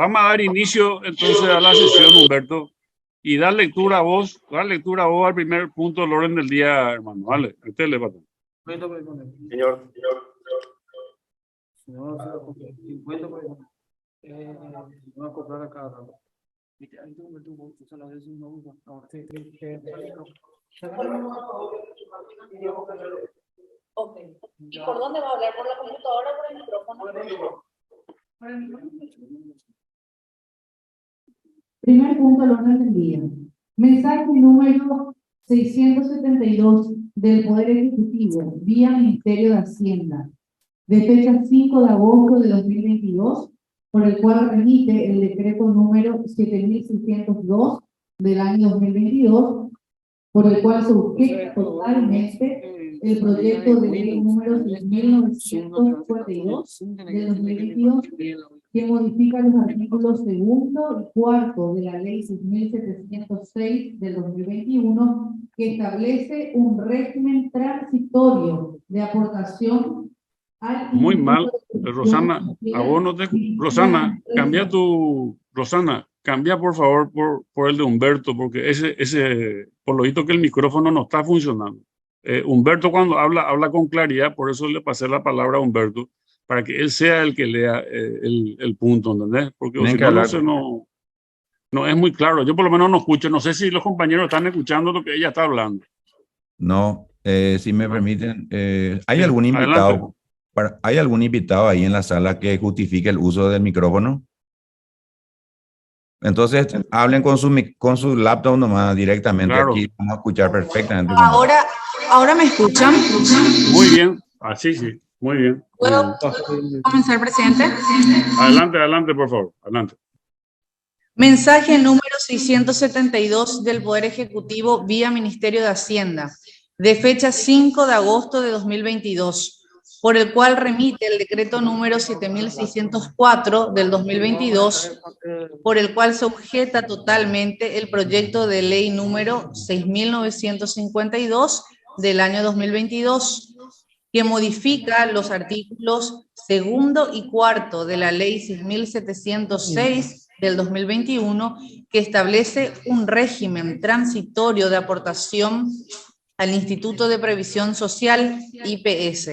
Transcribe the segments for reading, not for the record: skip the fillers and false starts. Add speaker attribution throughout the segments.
Speaker 1: Vamos a dar inicio entonces a la sesión, Humberto, y dar lectura a vos al primer punto del orden del día, hermano. Vale, usted le va a
Speaker 2: Señor.
Speaker 3: Ok. ¿Y por dónde va a hablar? ¿Por la computadora o por el micrófono?
Speaker 4: Primer punto al orden del día. Mensaje número 672 del Poder Ejecutivo, vía Ministerio de Hacienda, de fecha 5 de agosto de 2022, por el cual remite el decreto número 7602 del año 2022, por el cual se sujeta totalmente el proyecto de ley número 1952 del 2022, que modifica los artículos 2 y 4 de la ley 6706 del 2021, que establece un régimen transitorio de aportación al...
Speaker 1: Muy mal, Rosana, a vos no te... Rosana, cambia por favor por el de Humberto, porque ese, por lo visto que el micrófono no está funcionando. Humberto cuando habla con claridad, por eso le pasé la palabra a Humberto, para que él sea el que lea el punto, ¿entendés? Porque si no, no es muy claro. Yo por lo menos no escucho, no sé si los compañeros están escuchando lo que ella está hablando.
Speaker 5: No, si me permiten, ¿hay algún invitado? ¿Hay algún invitado ahí en la sala que justifique el uso del micrófono? Entonces, hablen con su laptop nomás directamente. Claro. Aquí vamos a escuchar perfectamente.
Speaker 3: Ahora me escuchan.
Speaker 1: Muy bien, así sí, muy bien.
Speaker 3: ¿Puedo comenzar, presidente?
Speaker 1: Adelante, por favor, adelante.
Speaker 3: Mensaje número 672 del Poder Ejecutivo vía Ministerio de Hacienda, de fecha 5 de agosto de 2022, por el cual remite el decreto número 7604 del 2022, por el cual se objeta totalmente el proyecto de ley número 6952 del año 2022, que modifica los artículos 2 y 4 de la ley 6706 del 2021, que establece un régimen transitorio de aportación al Instituto de Previsión Social, IPS,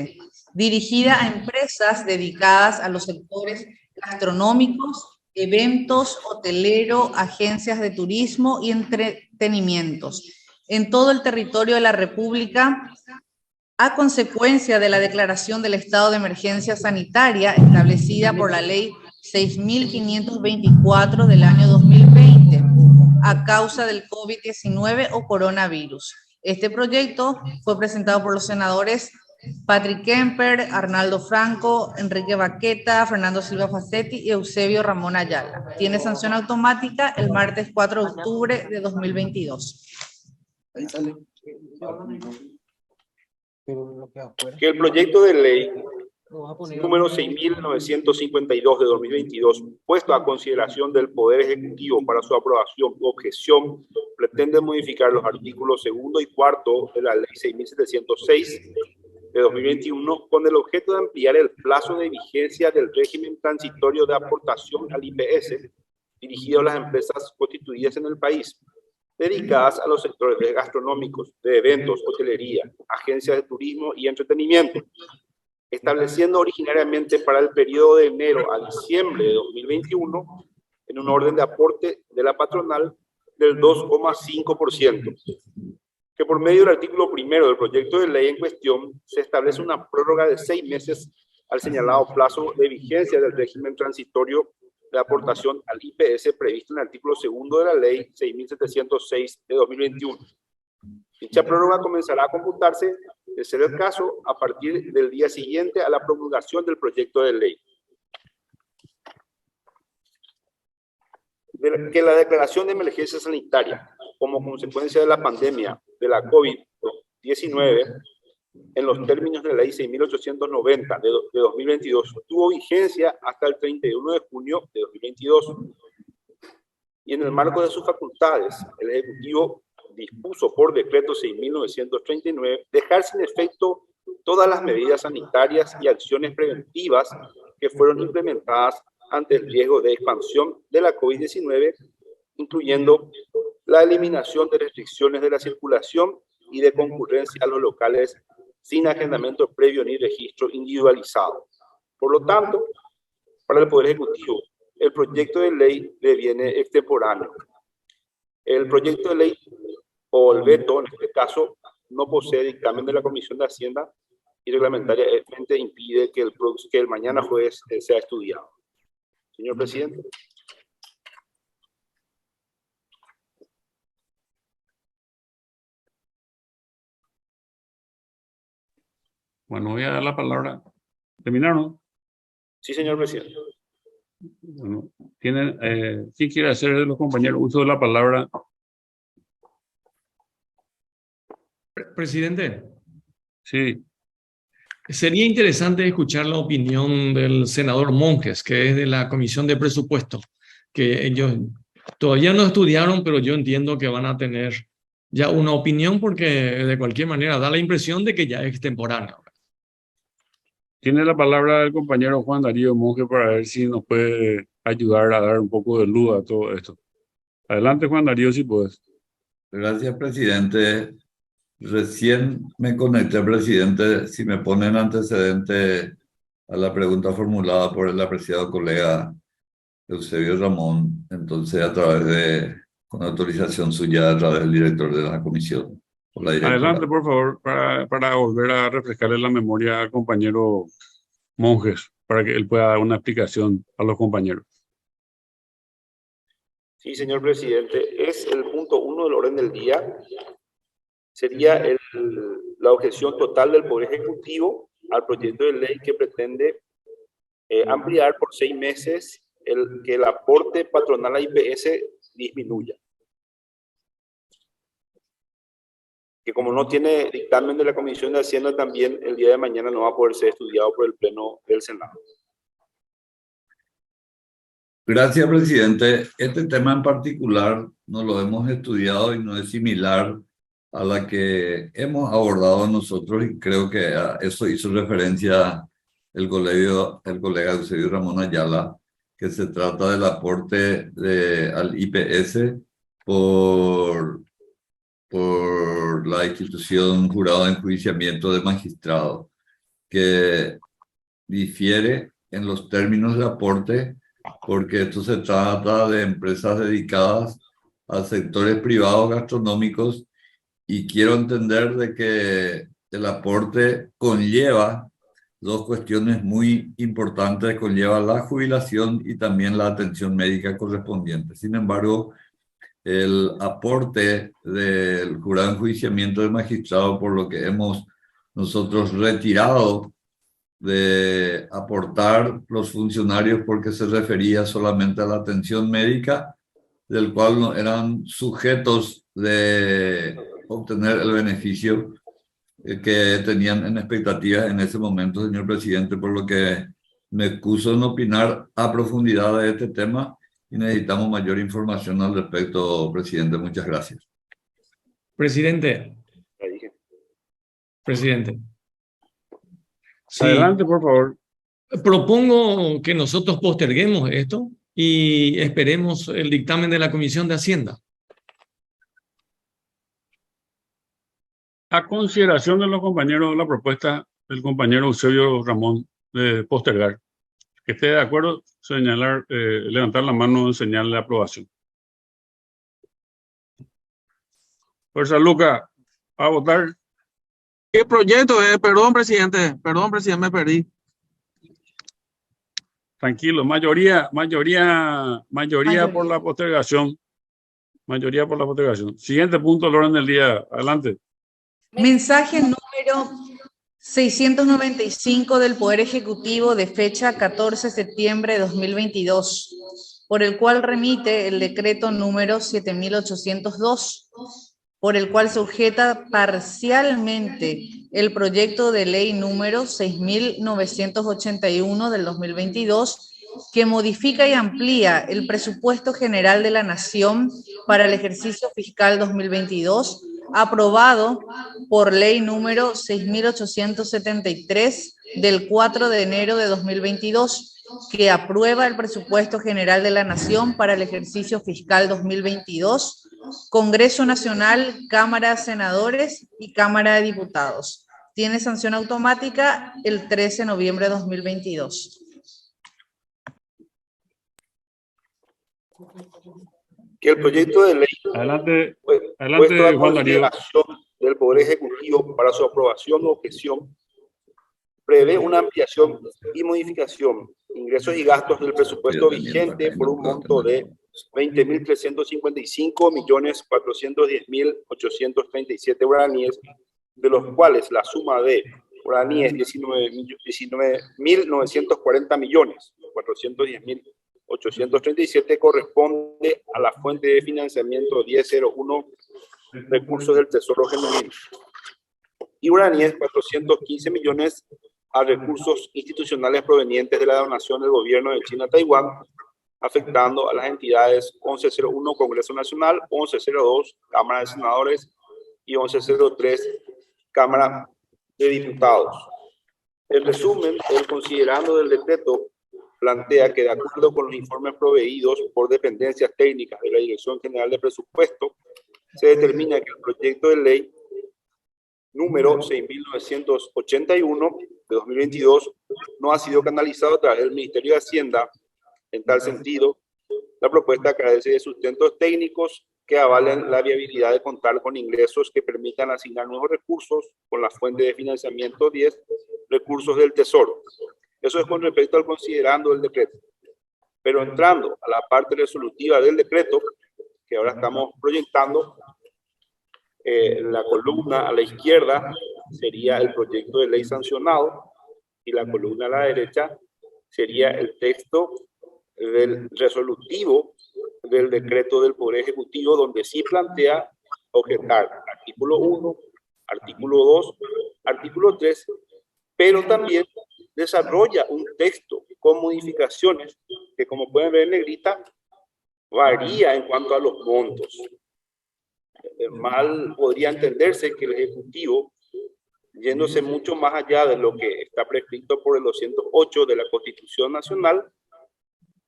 Speaker 3: dirigida a empresas dedicadas a los sectores gastronómicos, eventos, hotelero, agencias de turismo y entretenimientos, en todo el territorio de la República, a consecuencia de la declaración del estado de emergencia sanitaria establecida por la ley 6.524 del año 2020, a causa del COVID-19 o coronavirus. Este proyecto fue presentado por los senadores Patrick Kemper, Arnaldo Franco, Enrique Baqueta, Fernando Silva Facetti y Eusebio Ramón Ayala. Tiene sanción automática el martes 4 de octubre de 2022.
Speaker 2: Que el proyecto de ley número 6.952 de 2022, puesto a consideración del Poder Ejecutivo para su aprobación u objeción, pretende modificar los artículos 2 y 4 de la ley 6.706 de 2021 con el objeto de ampliar el plazo de vigencia del régimen transitorio de aportación al IPS dirigido a las empresas constituidas en el país, dedicadas a los sectores gastronómicos, de eventos, hotelería, agencias de turismo y entretenimiento, estableciendo originariamente para el periodo de enero a diciembre de 2021 en un orden de aporte de la patronal del 2,5%, que por medio del artículo 1 del proyecto de ley en cuestión se establece una prórroga de 6 meses al señalado plazo de vigencia del régimen transitorio de aportación al IPS previsto en el artículo 2 de la ley 6.706 de 2021. Dicha prórroga comenzará a computarse, de ser el caso, a partir del día siguiente a la promulgación del proyecto de ley. Que la declaración de emergencia sanitaria como consecuencia de la pandemia de la COVID-19 en los términos de la ley 6.890 de 2022 tuvo vigencia hasta el 31 de junio de 2022 y en el marco de sus facultades el Ejecutivo dispuso por decreto 6.939 dejar sin efecto todas las medidas sanitarias y acciones preventivas que fueron implementadas ante el riesgo de expansión de la COVID-19, incluyendo la eliminación de restricciones de la circulación y de concurrencia a los locales sin agendamiento previo ni registro individualizado. Por lo tanto, para el Poder Ejecutivo, el proyecto de ley deviene extemporáneo. El proyecto de ley, o el veto en este caso, no posee dictamen de la Comisión de Hacienda y reglamentariamente impide que el mañana jueves sea estudiado. Señor presidente.
Speaker 1: Bueno, voy a dar la palabra. ¿Terminaron?
Speaker 2: Sí, señor presidente.
Speaker 1: Bueno, ¿quién quiere hacer de los compañeros uso de la palabra?
Speaker 6: Presidente,
Speaker 1: Sí.
Speaker 6: sería interesante escuchar la opinión del senador Monjes, que es de la Comisión de Presupuesto, que ellos todavía no estudiaron, pero yo entiendo que van a tener ya una opinión porque de cualquier manera da la impresión de que ya es extemporáneo.
Speaker 1: Tiene la palabra el compañero Juan Darío Monge para ver si nos puede ayudar a dar un poco de luz a todo esto. Adelante, Juan Darío, si puedes.
Speaker 5: Gracias, presidente. Recién me conecté, presidente. Si me ponen antecedente a la pregunta formulada por el apreciado colega Eusebio Ramón, entonces con autorización suya, a través del director de la comisión. O la directora.
Speaker 1: Adelante, por favor, para volver a refrescarle la memoria al compañero Monjes, para que él pueda dar una explicación a los compañeros.
Speaker 2: Sí, señor presidente. Es el punto 1 del orden del día. Sería la objeción total del Poder Ejecutivo al proyecto de ley que pretende ampliar por 6 meses que el aporte patronal a IPS disminuya. Que como no tiene dictamen de la Comisión de Hacienda, también el día de mañana no va a poder ser estudiado por el Pleno del Senado.
Speaker 5: Gracias, presidente. Este tema en particular no lo hemos estudiado y no es similar a la que hemos abordado nosotros, y creo que a eso hizo referencia el colega Eusebio Ramón Ayala, que se trata del aporte al IPS por la institución Jurado de Enjuiciamiento de Magistrados, que difiere en los términos de aporte, porque esto se trata de empresas dedicadas a sectores privados gastronómicos, y quiero entender de que el aporte conlleva dos cuestiones muy importantes: conlleva la jubilación y también la atención médica correspondiente. Sin embargo, el aporte del Jurado de Enjuiciamiento de Magistrado, por lo que hemos nosotros retirado de aportar los funcionarios, porque se refería solamente a la atención médica, del cual no eran sujetos de obtener el beneficio que tenían en expectativas en ese momento, señor presidente, por lo que me excuso en opinar a profundidad de este tema y necesitamos mayor información al respecto, presidente. Muchas gracias.
Speaker 6: Presidente. Sí,
Speaker 1: adelante, por favor.
Speaker 6: Propongo que nosotros posterguemos esto y esperemos el dictamen de la Comisión de Hacienda.
Speaker 1: A consideración de los compañeros, la propuesta del compañero Eusebio Ramón de postergar. Que esté de acuerdo, levantar la mano en señal de aprobación. Fuerza, Luca, a votar.
Speaker 7: ¿Qué proyecto es? Perdón, presidente, me perdí.
Speaker 1: Tranquilo, mayoría por la postergación. Mayoría por la postergación. Siguiente punto del orden del día. Adelante.
Speaker 3: Mensaje número 695 del Poder Ejecutivo de fecha 14 de septiembre de 2022, por el cual remite el decreto número 7802, por el cual sujeta parcialmente el proyecto de ley número 6981 del 2022, que modifica y amplía el presupuesto general de la Nación para el ejercicio fiscal 2022, aprobado por ley número 6873 del 4 de enero de 2022, que aprueba el presupuesto general de la Nación para el ejercicio fiscal 2022, Congreso Nacional, Cámara de Senadores y Cámara de Diputados. Tiene sanción automática el 13 de noviembre de 2022.
Speaker 2: Que el proyecto de ley
Speaker 1: Adelante,
Speaker 2: puesto
Speaker 1: adelante,
Speaker 2: a
Speaker 1: Juan Darío.
Speaker 2: consideración del Poder Ejecutivo para su aprobación o objeción prevé una ampliación y modificación de ingresos y gastos del presupuesto vigente por un monto de 20.355.410.837 guaraníes, de los cuales la suma de guaraníes 19.940.410.837 corresponde a la fuente de financiamiento 1001, recursos del Tesoro Genuino, y guaraníes 415 millones a recursos institucionales provenientes de la donación del gobierno de China a Taiwán, afectando a las entidades 1101 Congreso Nacional, 1102 Cámara de Senadores y 1103 Cámara de Diputados. El resumen, el considerando del decreto, plantea que de acuerdo con los informes proveídos por dependencias técnicas de la Dirección General de Presupuesto, se determina que el proyecto de ley número 6.981 de 2022 no ha sido canalizado a través del Ministerio de Hacienda. En tal sentido, la propuesta carece de sustentos técnicos que avalen la viabilidad de contar con ingresos que permitan asignar nuevos recursos con la fuente de financiamiento 10, recursos del Tesoro. Eso es con respecto al considerando del decreto. Pero entrando a la parte resolutiva del decreto, que ahora estamos proyectando, la columna a la izquierda sería el proyecto de ley sancionado y la columna a la derecha sería el texto del resolutivo del decreto del Poder Ejecutivo, donde sí plantea objetar artículo 1, artículo 2, artículo 3, pero también desarrolla un texto con modificaciones que, como pueden ver en negrita, varía en cuanto a los montos. Mal podría entenderse que el Ejecutivo, yéndose mucho más allá de lo que está prescrito por el 208 de la Constitución Nacional,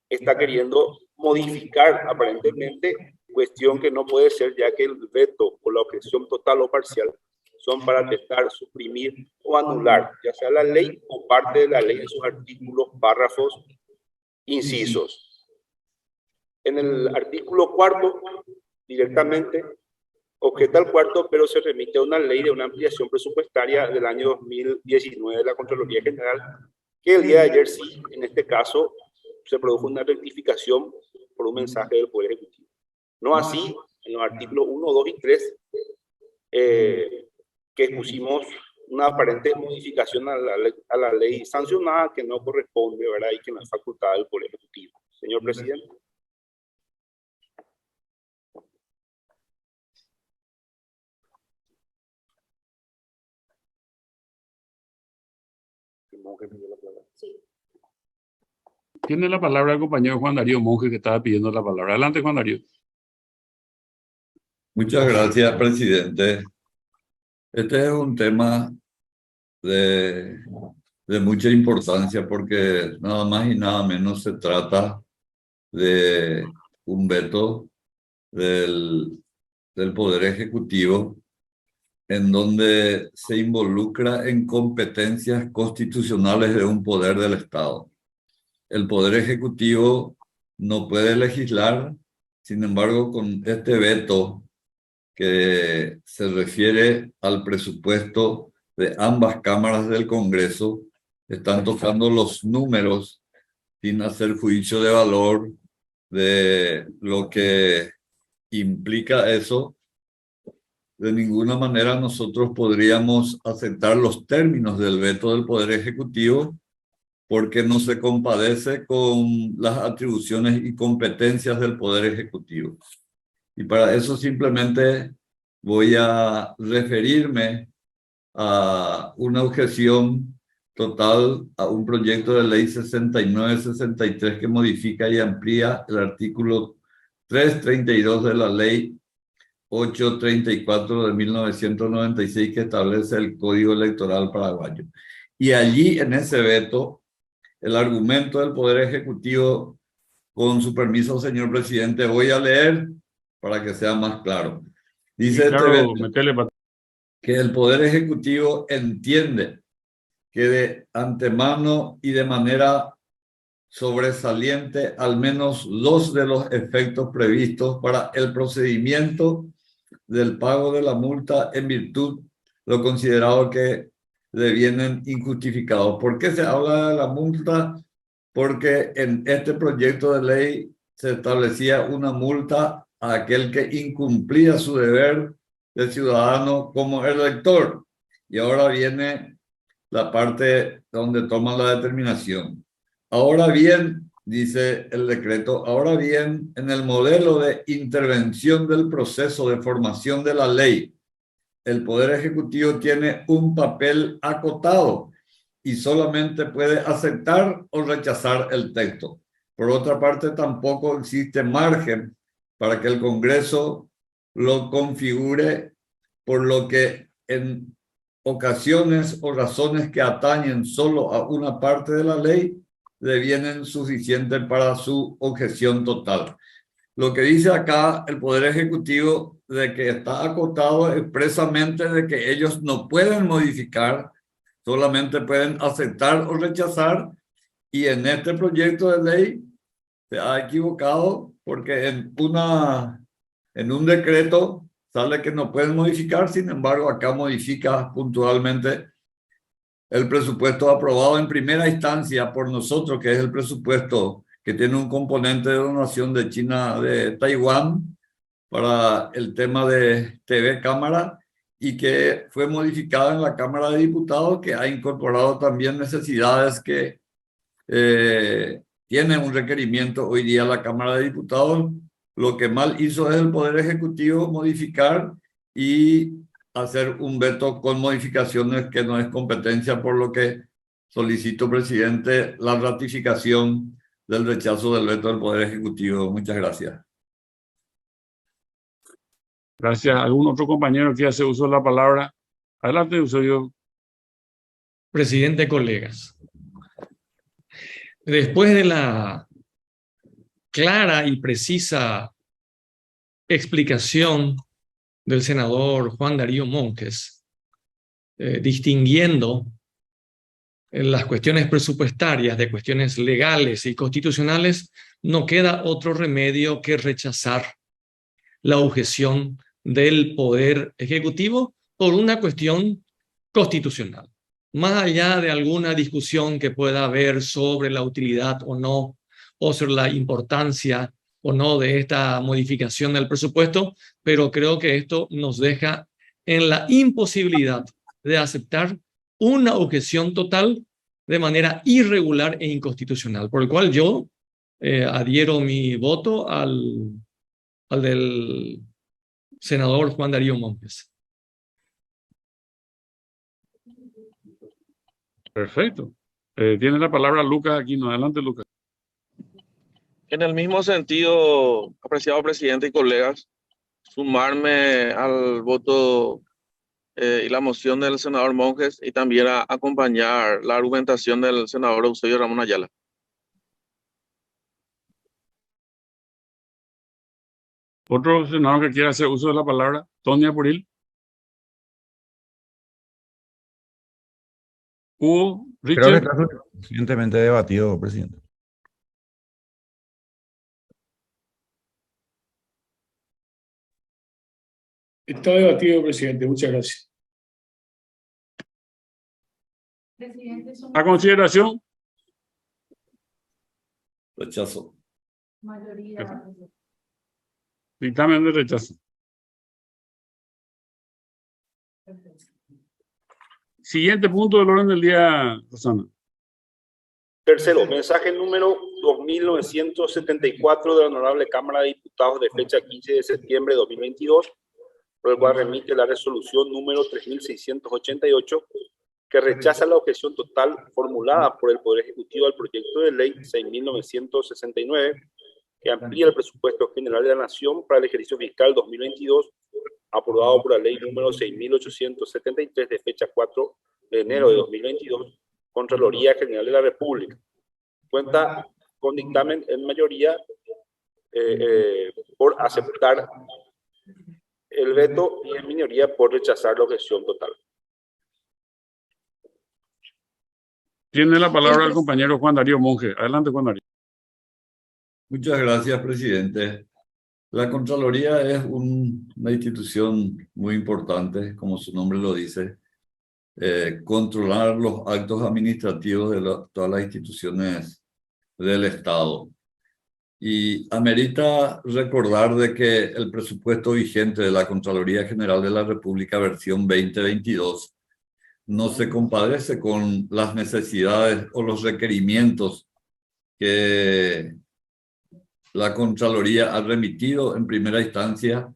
Speaker 2: está queriendo modificar aparentemente, cuestión que no puede ser, ya que el veto o la objeción total o parcial son para testar, suprimir o anular, ya sea la ley o parte de la ley en sus artículos, párrafos, incisos. En el artículo 4, directamente, objeta al cuarto, pero se remite a una ley de una ampliación presupuestaria del año 2019 de la Contraloría General, que el día de ayer sí, en este caso, se produjo una rectificación por un mensaje del Poder Ejecutivo. No así en los artículos 1, 2 y 3, que expusimos una aparente modificación a la ley sancionada que no corresponde, ¿verdad? Y que no es facultad del Poder Ejecutivo. Señor Presidente.
Speaker 1: Tiene la palabra el compañero Juan Darío Monge, que estaba pidiendo la palabra. Adelante, Juan Darío.
Speaker 5: Muchas gracias, presidente. Este es un tema de mucha importancia porque nada más y nada menos se trata de un veto del Poder Ejecutivo en donde se involucra en competencias constitucionales de un poder del Estado. El Poder Ejecutivo no puede legislar, sin embargo, con este veto que se refiere al presupuesto de ambas cámaras del Congreso, están tocando los números sin hacer juicio de valor de lo que implica eso. De ninguna manera nosotros podríamos aceptar los términos del veto del Poder Ejecutivo porque no se compadece con las atribuciones y competencias del Poder Ejecutivo. Y para eso simplemente voy a referirme a una objeción total a un proyecto de ley 6963 que modifica y amplía el artículo 332 de la ley 834 de 1996 que establece el Código Electoral paraguayo. Y allí en ese veto, el argumento del Poder Ejecutivo, con su permiso, señor presidente, voy a leer para que sea más claro. Dice
Speaker 1: Claro, metele
Speaker 5: que el Poder Ejecutivo entiende que de antemano y de manera sobresaliente al menos dos de los efectos previstos para el procedimiento del pago de la multa en virtud de lo considerado que devienen injustificados. ¿Por qué se habla de la multa? Porque en este proyecto de ley se establecía una multa a aquel que incumplía su deber de ciudadano como elector. Y ahora viene la parte donde toman la determinación. Ahora bien, dice el decreto, ahora bien, en el modelo de intervención del proceso de formación de la ley, el Poder Ejecutivo tiene un papel acotado y solamente puede aceptar o rechazar el texto. Por otra parte, tampoco existe margen para que el Congreso lo configure, por lo que en ocasiones o razones que atañen solo a una parte de la ley devienen suficientes para su objeción total. Lo que dice acá el Poder Ejecutivo de que está acotado expresamente de que ellos no pueden modificar, solamente pueden aceptar o rechazar, y en este proyecto de ley se ha equivocado porque en un decreto sale que no pueden modificar, sin embargo acá modifica puntualmente el presupuesto aprobado en primera instancia por nosotros, que es el presupuesto que tiene un componente de donación de China, de Taiwán, para el tema de TV Cámara, y que fue modificado en la Cámara de Diputados, que ha incorporado también necesidades que tiene un requerimiento hoy día la Cámara de Diputados. Lo que mal hizo es el Poder Ejecutivo modificar y hacer un veto con modificaciones que no es competencia, por lo que solicito, presidente, la ratificación del rechazo del veto del Poder Ejecutivo. Muchas gracias.
Speaker 1: Gracias. ¿Algún otro compañero que hace uso de la palabra? Adelante, Eusebio.
Speaker 6: Presidente, colegas. Después de la clara y precisa explicación del senador Juan Darío Monjes, distinguiendo las cuestiones presupuestarias de cuestiones legales y constitucionales, no queda otro remedio que rechazar la objeción del Poder Ejecutivo por una cuestión constitucional. Más allá de alguna discusión que pueda haber sobre la utilidad o no, o sobre la importancia o no de esta modificación del presupuesto, pero creo que esto nos deja en la imposibilidad de aceptar una objeción total de manera irregular e inconstitucional, por el cual yo adhiero mi voto al del senador Juan Darío Monjes.
Speaker 1: Perfecto. Tiene la palabra Lucas Aquino. Adelante, Lucas.
Speaker 7: En el mismo sentido, apreciado presidente y colegas, sumarme al voto y la moción del senador Monjes, y también a acompañar la argumentación del senador Eusebio Ramón Ayala.
Speaker 1: Otro senador que quiera hacer uso de la palabra, Tonia Puril. Hugo,
Speaker 8: Creo que
Speaker 1: Richard.
Speaker 8: está suficientemente debatido, presidente.
Speaker 9: Está debatido, presidente. Muchas gracias.
Speaker 4: Presidente,
Speaker 1: A consideración.
Speaker 5: Rechazo.
Speaker 4: mayoría.
Speaker 1: Dictamen de rechazo. Siguiente punto del orden del día, Rosana.
Speaker 2: Tercero, mensaje número 2974 de la Honorable Cámara de Diputados de fecha 15 de septiembre de 2022, por el cual remite la resolución número 3688, que rechaza la objeción total formulada por el Poder Ejecutivo al proyecto de ley 6969, que amplía el presupuesto general de la Nación para el ejercicio fiscal 2022, aprobado por la ley número 6873 de fecha 4 de enero de 2022, Contraloría General de la República. Cuenta con dictamen en mayoría por aceptar el veto y en minoría por rechazar la objeción total.
Speaker 1: Tiene la palabra el compañero Juan Darío Monge. Adelante, Juan Darío.
Speaker 5: Muchas gracias, presidente. La Contraloría es una institución muy importante, como su nombre lo dice, controlar los actos administrativos de todas las instituciones del Estado. Y amerita recordar de que el presupuesto vigente de la Contraloría General de la República, versión 2022, no se compadece con las necesidades o los requerimientos que la Contraloría ha remitido en primera instancia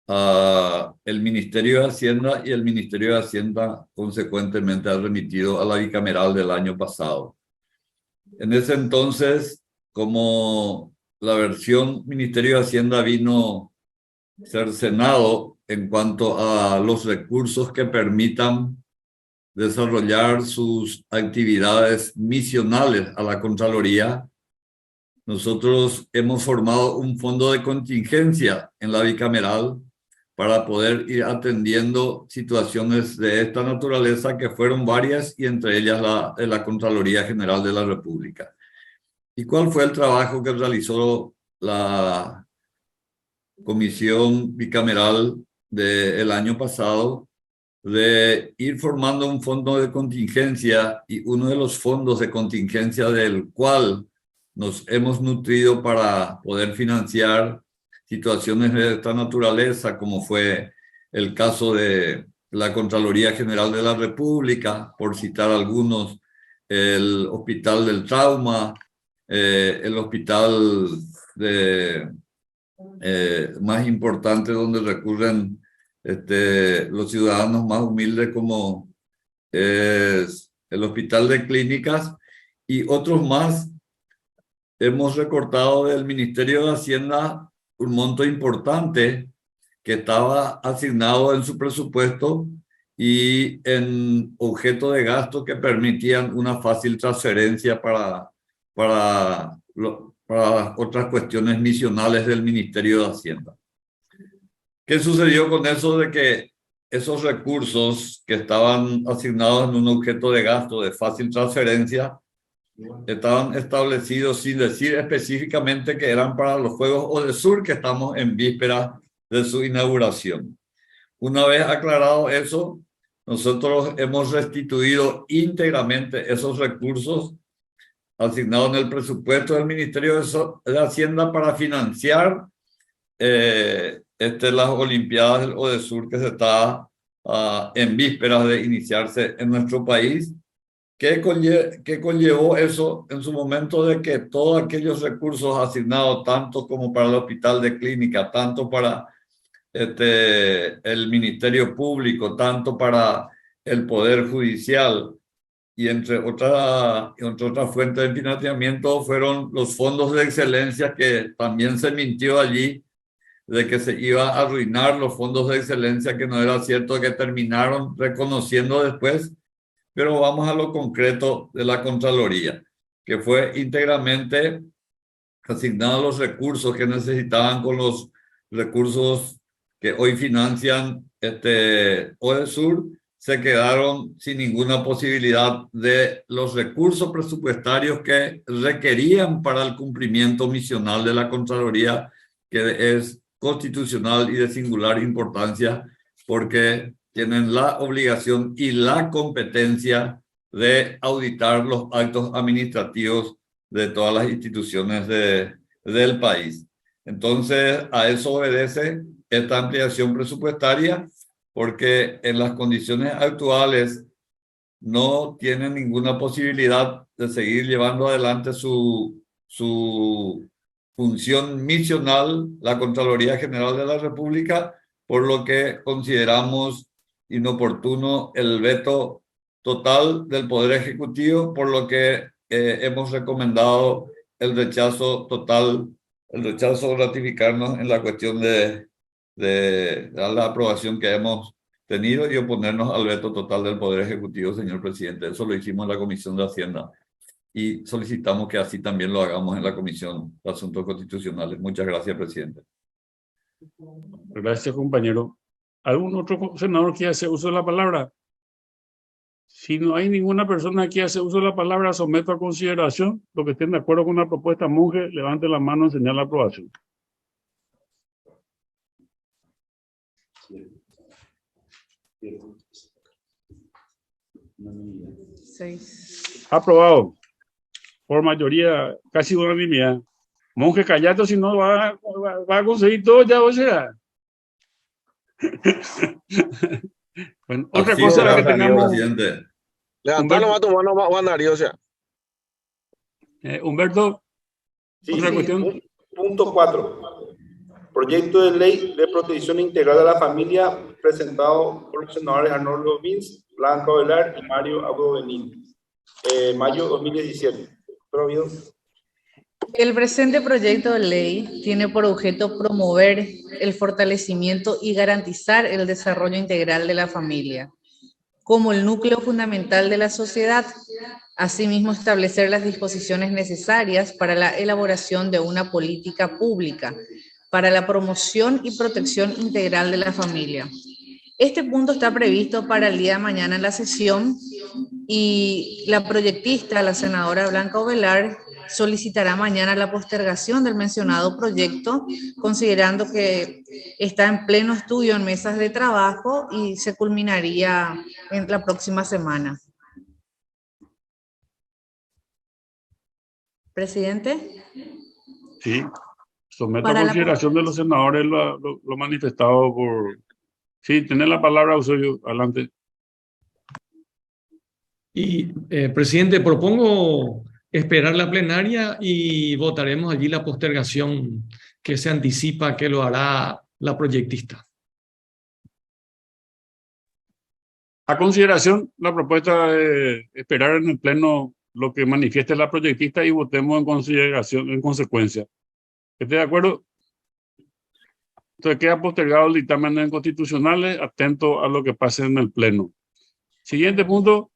Speaker 5: a el Ministerio de Hacienda, y el Ministerio de Hacienda consecuentemente ha remitido a la bicameral del año pasado. En ese entonces, como la versión Ministerio de Hacienda vino cercenado en cuanto a los recursos que permitan desarrollar sus actividades misionales a la Contraloría, nosotros hemos formado un fondo de contingencia en la bicameral para poder ir atendiendo situaciones de esta naturaleza, que fueron varias, y entre ellas la Contraloría General de la República. ¿Y cuál fue el trabajo que realizó la comisión bicameral del año pasado? De ir formando un fondo de contingencia, y uno de los fondos de contingencia del cual nos hemos nutrido para poder financiar situaciones de esta naturaleza, como fue el caso de la Contraloría General de la República, por citar algunos, el Hospital del Trauma, el hospital más importante donde recurren los ciudadanos más humildes, como es el Hospital de Clínicas, y otros más. Hemos recortado del Ministerio de Hacienda un monto importante que estaba asignado en su presupuesto y en objeto de gasto que permitían una fácil transferencia para otras cuestiones misionales del Ministerio de Hacienda. ¿Qué sucedió con eso? De que esos recursos que estaban asignados en un objeto de gasto de fácil transferencia estaban establecidos sin decir específicamente que eran para los Juegos Odesur, que estamos en víspera de su inauguración. Una vez aclarado eso, nosotros hemos restituido íntegramente esos recursos asignados en el presupuesto del Ministerio de Hacienda para financiar las Olimpiadas del Odesur, que se está en vísperas de iniciarse en nuestro país. ¿Qué conllevó eso en su momento? De que todos aquellos recursos asignados, tanto como para el Hospital de Clínica, tanto para el Ministerio Público, tanto para el Poder Judicial, y entre otras fuentes de financiamiento, fueron los fondos de excelencia, que también se mintió allí de que se iba a arruinar los fondos de excelencia, que no era cierto, que terminaron reconociendo después. Pero vamos a lo concreto de la Contraloría, que fue íntegramente asignados los recursos que necesitaban con los recursos que hoy financian Odesur. Se quedaron sin ninguna posibilidad de los recursos presupuestarios que requerían para el cumplimiento misional de la Contraloría, que es constitucional y de singular importancia, porque tienen la obligación y la competencia de auditar los actos administrativos de todas las instituciones del país. Entonces, a eso obedece esta ampliación presupuestaria, porque en las condiciones actuales no tienen ninguna posibilidad de seguir llevando adelante su función misional, la Contraloría General de la República, por lo que consideramos inoportuno el veto total del Poder Ejecutivo, por lo que hemos recomendado el rechazo total, el rechazo de ratificarnos en la cuestión de la aprobación que hemos tenido y oponernos al veto total del Poder Ejecutivo, señor presidente. Eso lo hicimos en la Comisión de Hacienda y solicitamos que así también lo hagamos en la Comisión de Asuntos Constitucionales. Muchas gracias, presidente.
Speaker 1: Gracias, compañero. ¿Algún otro senador que hace uso de la palabra? Si no hay ninguna persona que hace uso de la palabra, someto a consideración. Los que estén de acuerdo con la propuesta Monge, levante la mano en señal de aprobación.
Speaker 3: Seis.
Speaker 1: Aprobado. Por mayoría, casi unanimidad. Monje, callate, si no va a conseguir todo ya, o sea. Bueno, otra
Speaker 5: Así
Speaker 1: cosa
Speaker 5: será,
Speaker 1: que
Speaker 5: señor
Speaker 1: tengamos.
Speaker 5: presidente.
Speaker 7: Levantá nomás tu mano, Juan Darío, o sea.
Speaker 1: Humberto,
Speaker 2: Sí,
Speaker 1: otra
Speaker 2: sí.
Speaker 1: cuestión.
Speaker 2: Punto 4. Proyecto de ley de protección integral de la familia presentado por los senadores Arnoldo Vins, Blanca Velar y Mario Abreu Benín. Mayo 2017. ¿Prohibido?
Speaker 3: El presente proyecto de ley tiene por objeto promover el fortalecimiento y garantizar el desarrollo integral de la familia como el núcleo fundamental de la sociedad. Asimismo, establecer las disposiciones necesarias para la elaboración de una política pública para la promoción y protección integral de la familia. Este punto está previsto para el día de mañana en la sesión y la proyectista, la senadora Blanca Ovelar, solicitará mañana la postergación del mencionado proyecto, considerando que está en pleno estudio en mesas de trabajo y se culminaría en la próxima semana. Presidente.
Speaker 1: Sí, someto
Speaker 3: Para
Speaker 1: a
Speaker 3: la-
Speaker 1: consideración de los senadores lo manifestado por... Sí, tener la palabra, Osorio, adelante.
Speaker 6: Y, presidente, propongo esperar la plenaria y votaremos allí la postergación que se anticipa que lo hará la proyectista.
Speaker 1: A consideración, la propuesta de esperar en el pleno lo que manifieste la proyectista y votemos en consideración, en consecuencia. ¿Esté de acuerdo? Entonces queda postergado el dictamen en constitucionales, atento a lo que pase en el pleno. Siguiente punto.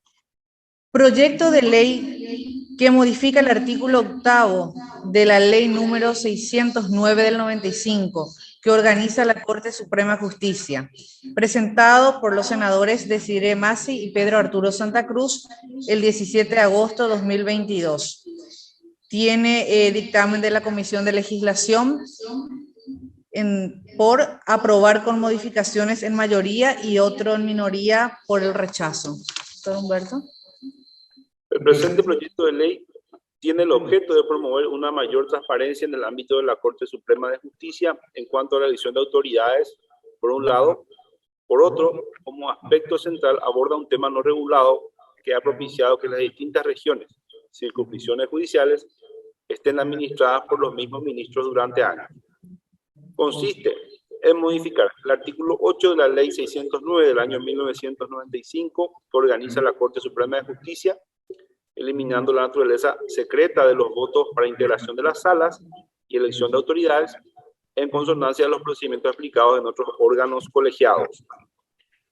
Speaker 3: Proyecto de ley que modifica el artículo 8º de la ley número 609 del 95, que organiza la Corte Suprema de Justicia, presentado por los senadores Desiree Masi y Pedro Arturo Santa Cruz el 17 de agosto de 2022. Tiene dictamen de la Comisión de Legislación por aprobar con modificaciones en mayoría y otro en minoría por el rechazo. ¿Doctor Humberto?
Speaker 2: El presente proyecto de ley tiene el objeto de promover una mayor transparencia en el ámbito de la Corte Suprema de Justicia en cuanto a la elección de autoridades, por un lado. Por otro, como aspecto central, aborda un tema no regulado que ha propiciado que las distintas regiones, circunscripciones judiciales, estén administradas por los mismos ministros durante años. Consiste en modificar el artículo 8 de la Ley 609 del año 1995, que organiza la Corte Suprema de Justicia, eliminando la naturaleza secreta de los votos para integración de las salas y elección de autoridades, en consonancia a los procedimientos aplicados en otros órganos colegiados.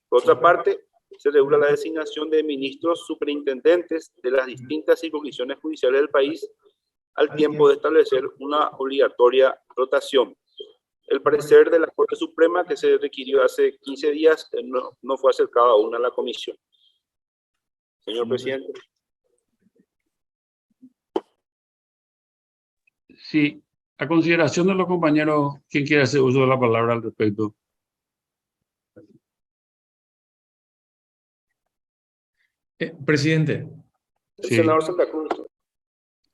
Speaker 2: Por otra parte, se regula la designación de ministros superintendentes de las distintas circunscripciones judiciales del país, al tiempo de establecer una obligatoria rotación. El parecer de la Corte Suprema, que se requirió hace 15 días, no fue acercado aún a la comisión. Señor presidente.
Speaker 1: Sí, a consideración de los compañeros, ¿quién quiere hacer uso de la palabra al respecto?
Speaker 6: Presidente.
Speaker 2: El
Speaker 1: Sí.
Speaker 2: senador Santa Cruz.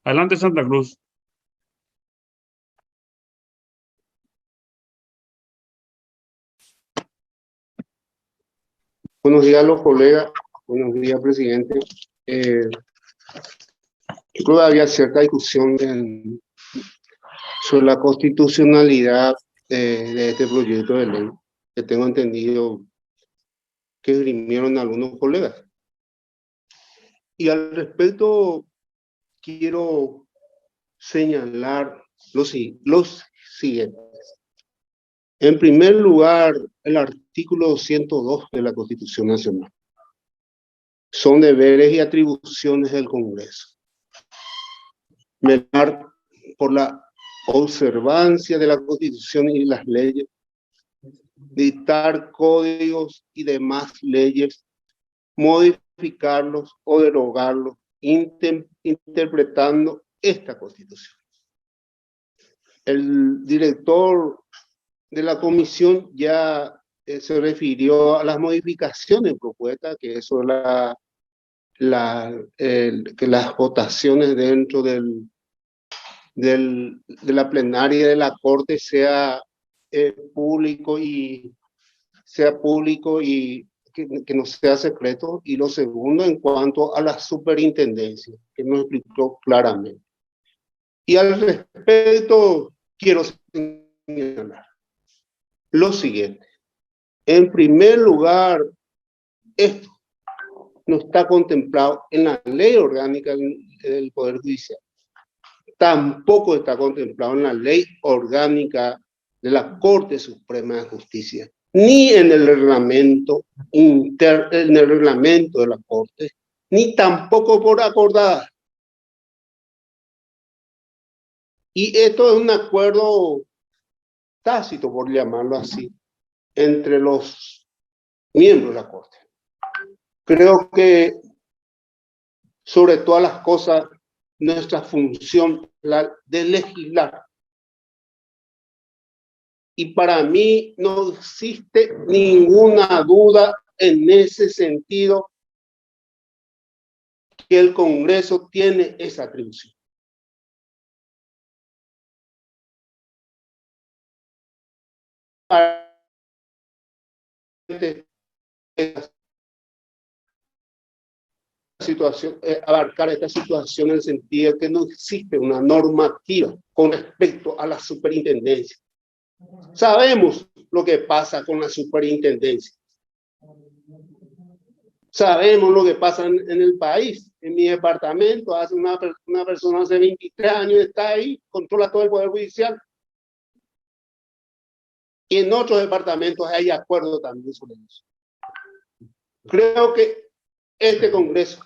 Speaker 1: Adelante, Santa Cruz.
Speaker 10: Buenos días a los colegas, buenos días, presidente. Yo creo que había cierta discusión sobre la constitucionalidad de este proyecto de ley, que tengo entendido que esgrimieron algunos colegas. Y al respecto, quiero señalar los siguientes. En primer lugar, el artículo 102 de la Constitución Nacional. Son deberes y atribuciones del Congreso. Velar por la observancia de la Constitución y las leyes, dictar códigos y demás leyes, modificarlos o derogarlos, interpretando esta Constitución. El director de la comisión ya se refirió a las modificaciones propuestas, que eso es que las votaciones dentro de la plenaria de la Corte sea público y que no sea secreto. Y lo segundo, en cuanto a la superintendencia, que nos explicó claramente. Y al respecto, quiero señalar lo siguiente. En primer lugar, esto no está contemplado en la ley orgánica del Poder Judicial. Tampoco está contemplado en la ley orgánica de la Corte Suprema de Justicia, ni en el reglamento de la Corte, ni tampoco por acordada. Y esto es un acuerdo tácito, por llamarlo así, entre los miembros de la Corte. Creo que, sobre todas las cosas, nuestra función la de legislar. Y para mí no existe ninguna duda en ese sentido que el Congreso tiene esa atribución. Abarcar esta situación en el sentido de que no existe una normativa con respecto a la superintendencia. Sabemos lo que pasa con la superintendencia. Sabemos lo que pasa en el país. En mi departamento, hace una persona hace 23 años está ahí, controla todo el Poder Judicial. Y en otros departamentos hay acuerdo también sobre eso. Creo que este Congreso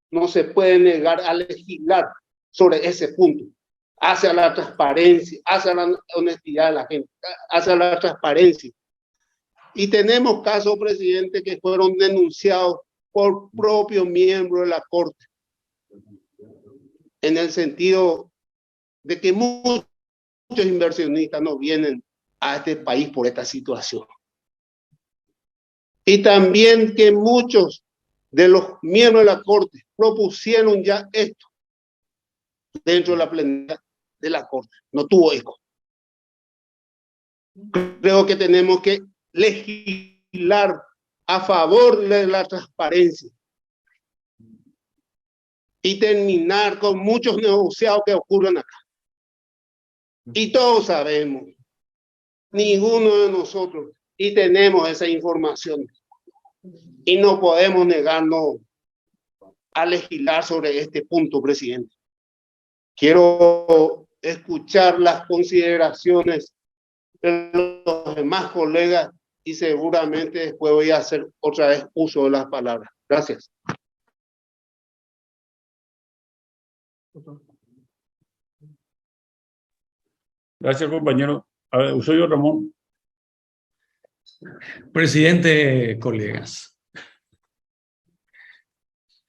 Speaker 10: no se puede negar a legislar sobre ese punto, hacia la transparencia, hacia la honestidad de la gente, hacia la transparencia. Y tenemos casos, presidente, que fueron denunciados por propios miembros de la Corte, en el sentido de que muchos inversionistas no vienen a este país por esta situación. Y también que muchos de los miembros de la Corte propusieron ya esto dentro de la plenaria de la Corte. No tuvo eco. Creo que tenemos que legislar a favor de la transparencia y terminar con muchos negociados que ocurren acá. Y todos sabemos, ninguno de nosotros, y tenemos esa información, y no podemos negarnos a legislar sobre este punto, presidente. Quiero escuchar las consideraciones de los demás colegas y seguramente después voy a hacer otra vez uso de las palabras. Gracias.
Speaker 1: Gracias, compañero. A ver, uso yo, Ramón.
Speaker 6: Presidente, colegas,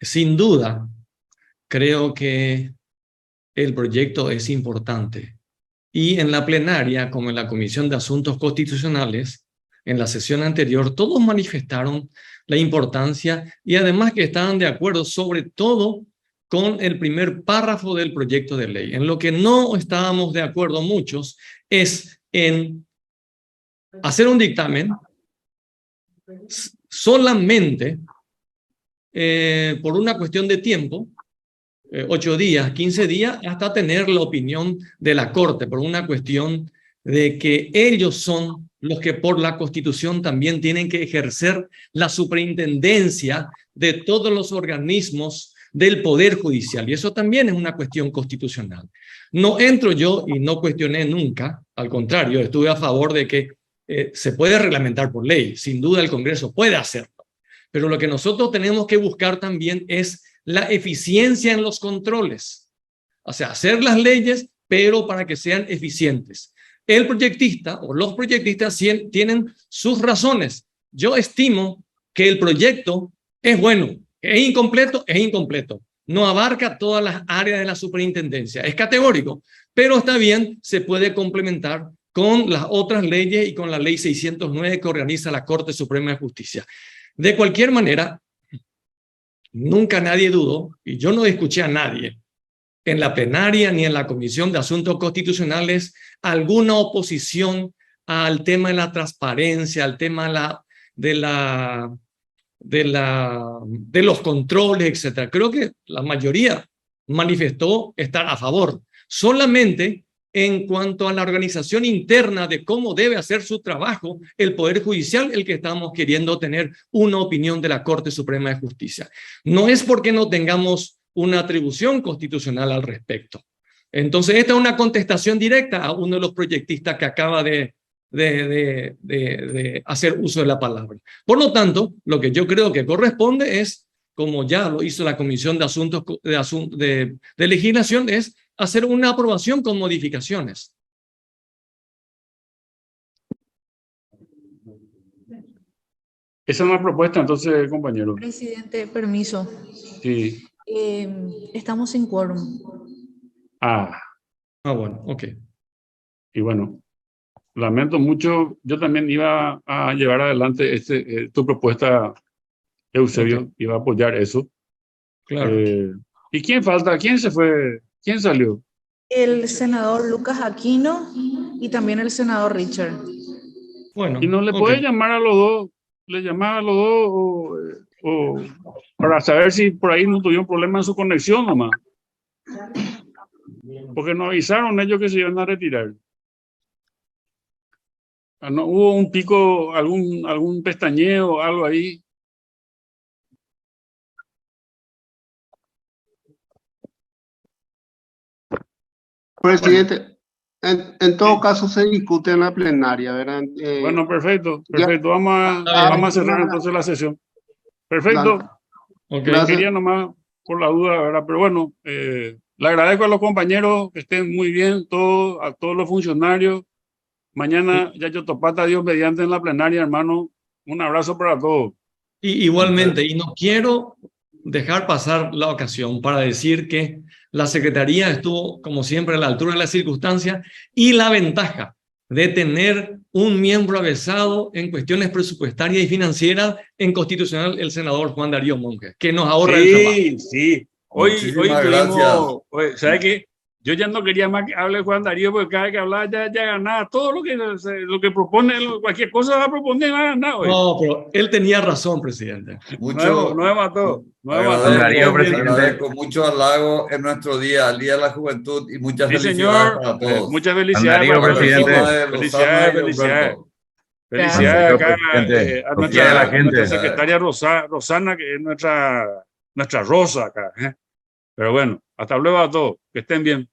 Speaker 6: sin duda, creo que el proyecto es importante. Y en la plenaria, como en la Comisión de Asuntos Constitucionales, en la sesión anterior, todos manifestaron la importancia y además que estaban de acuerdo sobre todo con el primer párrafo del proyecto de ley. En lo que no estábamos de acuerdo muchos es en hacer un dictamen solamente por una cuestión de tiempo, 8 días, 15 días, hasta tener la opinión de la Corte, por una cuestión de que ellos son los que por la Constitución también tienen que ejercer la superintendencia de todos los organismos del Poder Judicial. Y eso también es una cuestión constitucional. No entro yo y no cuestioné nunca, al contrario, estuve a favor de que se puede reglamentar por ley, sin duda el Congreso puede hacerlo, pero lo que nosotros tenemos que buscar también es la eficiencia en los controles, o sea, hacer las leyes, pero para que sean eficientes. El proyectista o los proyectistas tienen sus razones. Yo estimo que el proyecto es bueno, es incompleto, no abarca todas las áreas de la superintendencia, es categórico, pero está bien, se puede complementar con las otras leyes y con la ley 609 que organiza la Corte Suprema de Justicia. De cualquier manera, nunca nadie dudó, y yo no escuché a nadie, en la plenaria ni en la Comisión de Asuntos Constitucionales, alguna oposición al tema de la transparencia, al tema de los controles, etc. Creo que la mayoría manifestó estar a favor. Solamente en cuanto a la organización interna de cómo debe hacer su trabajo el Poder Judicial, el que estamos queriendo tener una opinión de la Corte Suprema de Justicia. No es porque no tengamos una atribución constitucional al respecto. Entonces, esta es una contestación directa a uno de los proyectistas que acaba de hacer uso de la palabra. Por lo tanto, lo que yo creo que corresponde es, como ya lo hizo la Comisión de Asuntos de Legislación, es hacer una aprobación con modificaciones.
Speaker 1: Esa es una propuesta, entonces, compañero.
Speaker 3: Presidente, permiso.
Speaker 1: Sí.
Speaker 3: Estamos sin quórum.
Speaker 6: Bueno, ok.
Speaker 1: Y bueno, lamento mucho. Yo también iba a llevar adelante tu propuesta, Eusebio.
Speaker 6: Okay.
Speaker 1: Iba a apoyar eso.
Speaker 6: Claro.
Speaker 1: ¿Y quién falta? ¿Quién se fue? ¿Quién salió?
Speaker 3: El senador Lucas Aquino y también el senador Richard.
Speaker 6: Bueno.
Speaker 1: ¿Y no le puede llamar a los dos? ¿Le llamaba a los dos o para saber si por ahí no tuvieron problema en su conexión nomás? Porque nos avisaron ellos que se iban a retirar. ¿No hubo un pico, algún pestañeo, algo ahí?
Speaker 10: Presidente, en todo caso se discute en la plenaria, ¿verdad?
Speaker 1: Bueno, perfecto. Vamos a cerrar entonces la sesión. Perfecto.
Speaker 6: Okay.
Speaker 1: Quería nomás por la duda, ¿verdad? Pero bueno, le agradezco a los compañeros que estén muy bien, a todos los funcionarios. Mañana, Yayo Topata, Dios mediante en la plenaria, hermano. Un abrazo para todos.
Speaker 6: Y igualmente, y no quiero dejar pasar la ocasión para decir que la Secretaría estuvo, como siempre, a la altura de las circunstancias y la ventaja de tener un miembro avesado en cuestiones presupuestarias y financieras en Constitucional, el senador Juan Darío Monge, que nos ahorra el trabajo.
Speaker 1: Sí. Hoy tuvimos, ¿sabe qué? Yo ya no quería más que hable Juan Darío, porque cada vez que hablaba ya ganaba. Todo lo que propone, cualquier cosa va a proponer, va a ganar.
Speaker 6: No, pero él tenía razón, presidente.
Speaker 5: Mucho.
Speaker 1: No me mató.
Speaker 5: Agradezco mucho halago en nuestro día, el Día de la Juventud, y muchas felicidades para todos.
Speaker 1: Muchas felicidades
Speaker 8: para
Speaker 1: presidente. Felicidades. Felicidades acá a nuestra secretaria Rosana, que es nuestra Rosa acá. Pero bueno, hasta luego a todos. Que estén bien.